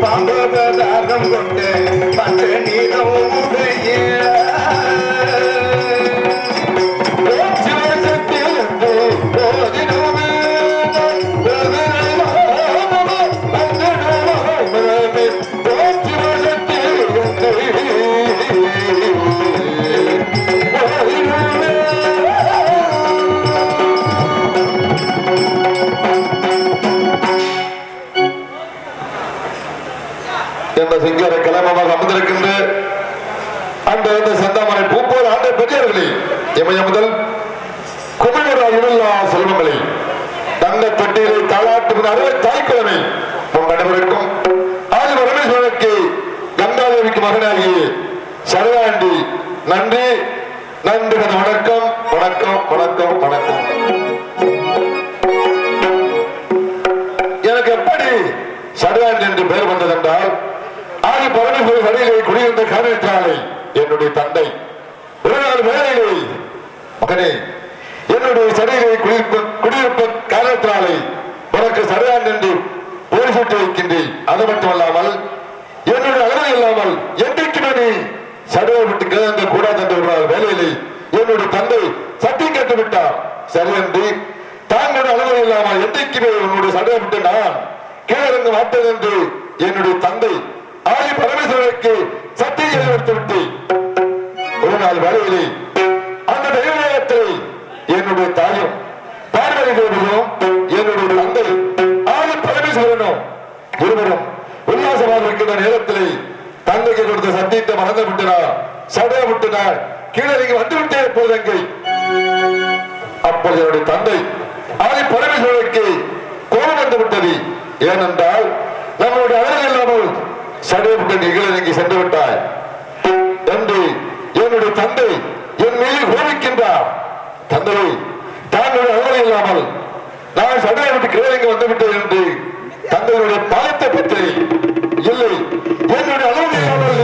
பாம்பதாரம் கொண்டு பஞ்ச நீதம் சிங்கார கிளம்பமாக அமர்ந்திருக்கின்ற அந்த சந்தாமரை பூப்போர் ஆண்ட பெரியவர்களே இமய முதல் குமரா இல்லா செல்வங்களே தங்க பெட்டிகளை தாளாட்டு அறுவை தாய்க்கிழமை உங்கள் அனைவருக்கும் ஆதி பரமேஸ்வரனுக்கு கங்காதேவிக்கு மகனாகி சரவாண்டி நன்றி நன்றி வணக்கம் வணக்கம் வணக்கம் வணக்கம். எனக்கு எப்படி சரவாண்டி என்று பெயர் வந்ததென்றால் ஆதி பரமேஸ்வரர் சடையிலே குடியிருந்த காரணத்தினாலே என்னுடைய தந்தை ஒரு நாள் வேலையிலே மகனே என்னுடைய சடையிலே குடியிருப்ப காரணத்தினாலே உனக்கு சடையான் என்று பேர் சூட்டி வைக்கின்றேன். அது மட்டுமல்லாமல் என்னுடைய அனுமதி இல்லாமல் என்றைக்குமே நீ சடையை விட்டு கிழந்த கூடாது என்று ஒரு நாள் வேலையிலே என்னுடைய தந்தை சத்தியம் கேட்டு விட்டார். சரி என்று தாங்களுடைய அனுமதி இல்லாமல் என்றைக்குமே உன்னுடைய சடையை விட்டு நான் கீழறங்க மாட்டேன் என்று என்னுடைய தந்தை ஆதி பரமேஸ்வரனுக்கு சத்தியம் எடுத்து விட்டு ஒரு நாள் வேலையிலே அந்த தெய்வத்தில் என்னுடைய தாயும் பார்வதி தேவியும் என்னுடைய தந்தை ஆதி பரமேஸ்வரனும் இருவரும் உல்லாசமாக இருக்கின்ற நேரத்தில் தந்தைக்கு கொடுத்த சத்தியத்தை மறந்து விட்டனார், சடைய விட்டனார், கீழே நீங்க வந்து விட்டே போதங்கை. அப்பொழுது என்னுடைய தந்தை ஆதி பரமேஸ்வரனுக்கு கோபம் வந்து விட்டது. ஏனென்றால் நம்மளுடைய அழகு இல்லாமல் சடையப்பட்ட நிகழ்ச்சி சென்று விட்டாய் என்று என்னுடைய தந்தை என் மீது கோபிக்கின்றார். தந்தையை தாங்களுடைய அனுமதி இல்லாமல் நான் சடையை விட்டு கிழங்கு வந்துவிட்டேன் என்று தந்தையுடைய பாலத்தை பற்றி இல்லை, என்னுடைய அனுமதி இல்லாமல்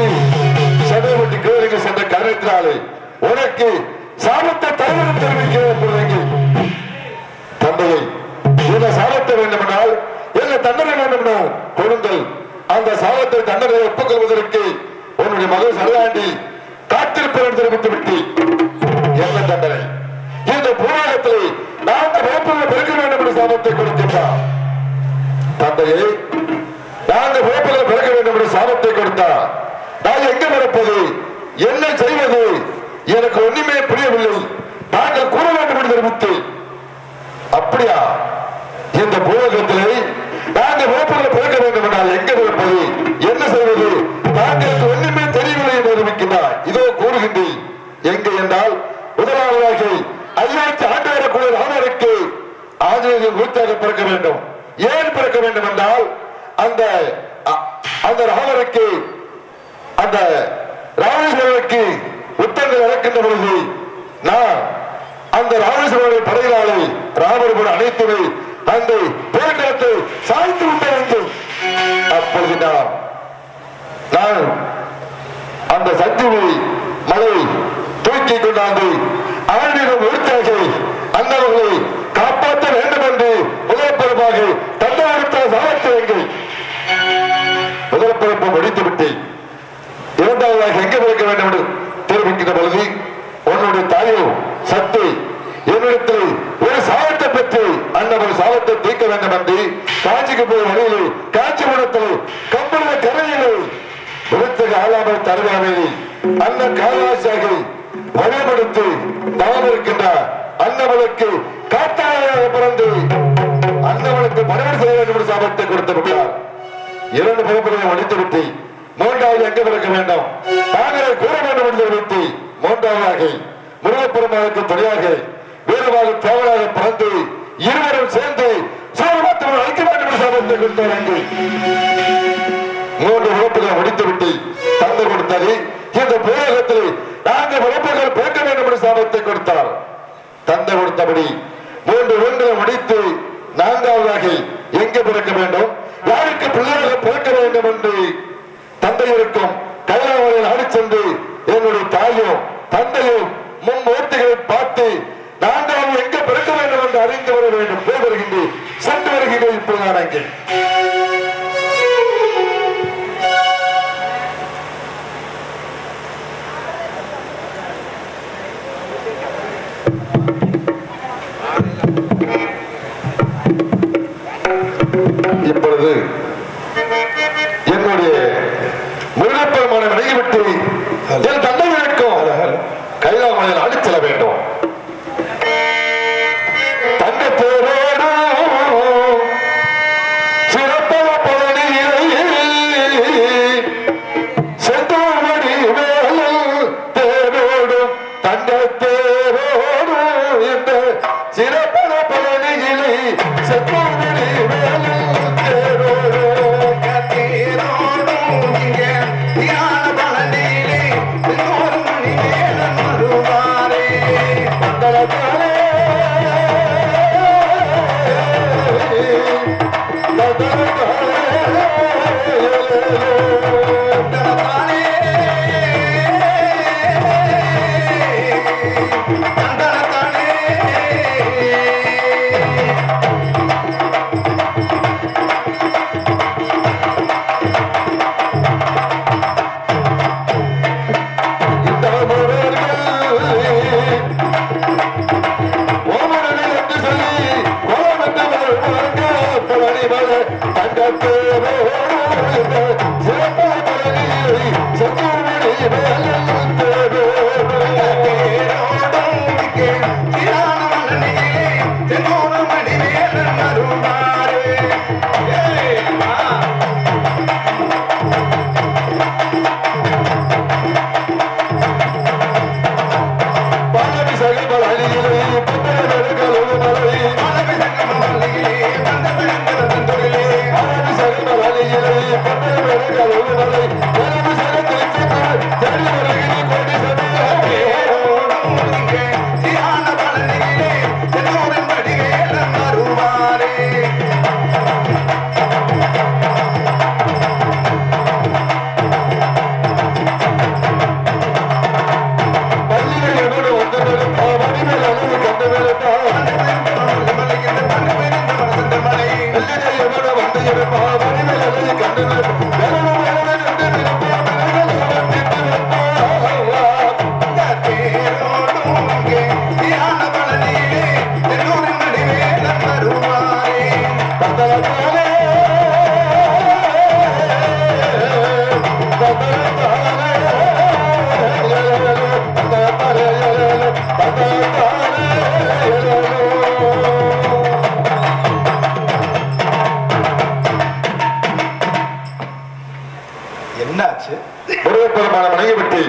சடையை விட்டு கிழங்கு சென்ற காரணத்தினாலே உனக்கு சாபத்தை தருவதை தெரிவிக்கிறேன். தந்தையை என்ன சாபத்தை வேண்டுமென்றால் என்ன தண்டனை வேண்டுமென்றால் கொடுங்கள். அந்த சாபத்தை தண்டனை ஒப்புக்கொள்வதற்கு உன்னுடைய மகள் சரதாண்டி காத்திருப்பேன் தெரிவித்து விட்டு என்ன தண்டனை இந்த பூராகத்தில் நாங்கள் வேப்பங்களை பெருக்க வேண்டும் என்று சாபத்தை கொடுக்கின்றார். தந்தையை நாங்கள் வேப்பங்களை பெருக்க வேண்டும் என்று சாபத்தை கொடுத்தார். நான் எங்க நடப்பது, என்ன செய்வது, எனக்கு ஒண்ணுமே புரியவில்லை, நாங்கள் கூற வேண்டும் என்று தெரிவித்து. அப்படியா, இந்த பூரகத்திலே நாங்கள் வேப்பங்களை பெருக்க வேண்டும் என்றால் எங்க நடப்பது, என்ன செய்வது, தாங்களுக்கு ஒண்ணுமே தெரியவில்லை என்று அறிவிக்கின்றார். இதோ கூறுகின்றேன். எங்க என்றால் முதலாவதாக 5000 ஆண்டு வரக்கூடிய ராமருக்கு ஆஞ்சநேயர் மூர்த்தியாக பிறக்க வேண்டும். ஏன் பிறக்க வேண்டும் என்றால் அந்த ராமருக்கு அந்த ராமேஸ்வரனுக்கு யுத்தங்கள் நடக்கின்ற பொழுது நான் அந்த ராமேஸ்வரனை படையினாலே ராமர் அனைத்துமே அந்த போர்க்களத்தை சாய்த்து விட்டேன். அப்பொழுது நான் அந்த சக்தியை மலை தூக்கி கொண்டாந்து அவர்களிடம் ஒருத்தாக அந்தவர்களை காப்பாற்ற வேண்டும் என்று முதற்பரப்பாக தந்தை சாமர்த்தியங்கள் முதற்பரப்பை முடித்து விட்டேன். இரண்டாவதாக எங்கே பிறக்க வேண்டும் என்று தெரிவிக்கின்ற பொழுது உன்னுடைய தாயோ சக்தி என்னிடத்தில் ஒரு சாபத்தை பெற்று அன்னவர் சாபத்தை தீர்க்க வேண்டும் என்று காஞ்சிக்கு போய் வழியில் காஞ்சிபுரத்தில் கம்பள கரையிலே விருத்தக ஆளாமல் தருவாமையை அந்த காலாசாக வழிபடுத்தி தவம் இருக்கின்றார். அன்னவளுக்கு காத்தாயாக பிறந்து அன்னவளுக்கு மறுபடி செய்ய வேண்டும் என்று சாபத்தை கொடுத்து விட்டார். 2 பிறப்புகளை அளித்து விட்டு மூன்றாவது எங்கே பிறக்க வேண்டும், நாங்கள் கூற வேண்டும் என்று தெரிவித்து மூன்றாவதாக முருகப்பெருமானுக்கு துணையாக வீரமாக தேவனாக பிறந்து இருவரும் சேர்ந்து சோழபத்திரம் அழைக்க வேண்டும் என்று சாபத்தை கொடுத்தார்கள். 3 பிறப்புகளை முடித்துவிட்டு தந்தை கொடுத்தது. இந்த பூரகத்தில் நாங்கள் பிறப்புகள் பிறக்க வேண்டும் என்று சாபத்தை கொடுத்தார். தந்தை கொடுத்தபடி 3 ஒன்றை முடித்து 4வதாக எங்கே பிறக்க வேண்டும், யாருக்கு பிள்ளைகளை பிறக்க வேண்டும் என்று தந்தை இருக்கும் கைலாவரையில் அடி சென்று என்னுடைய தாயும் தந்தையும் முன்மூர்த்திகளை பார்த்து 4வது எங்கே பிறக்க வேண்டும் என்று அறிந்து வர வேண்டும். போய் வருகின்றேன், சென்று வருகின்றேன். இப்போது நான் அங்கே என்னுடைய முருகப்பெருமான விலகிவிட்டு என் தந்தை இருக்கும் கைலாமலையில் அடிச் செல்ல வேண்டும். தங்கத்தேரோடு சிறப்பல பழனியிலே செந்தூர்மணி வேலல் தேரோடும் தங்கத்தேரோடு என்ற சிறப்பல பழனியிலே செந்தூர்மணி வேலல் தேரோடும் தேரோடும் இங்கே தியான பழனியிலே செந்தூர்மணி வேலன் வருவாரே. மங்களகாலே என்னாச்சு? முருகப்பெருமான மனைவிட்டு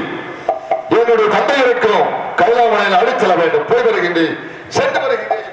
என்னுடைய தந்தை இருக்கும் கைலாமலையில் அடிச்செல்ல வேண்டும். போய் வருகின்றேன், சென்று வருகின்றேன்.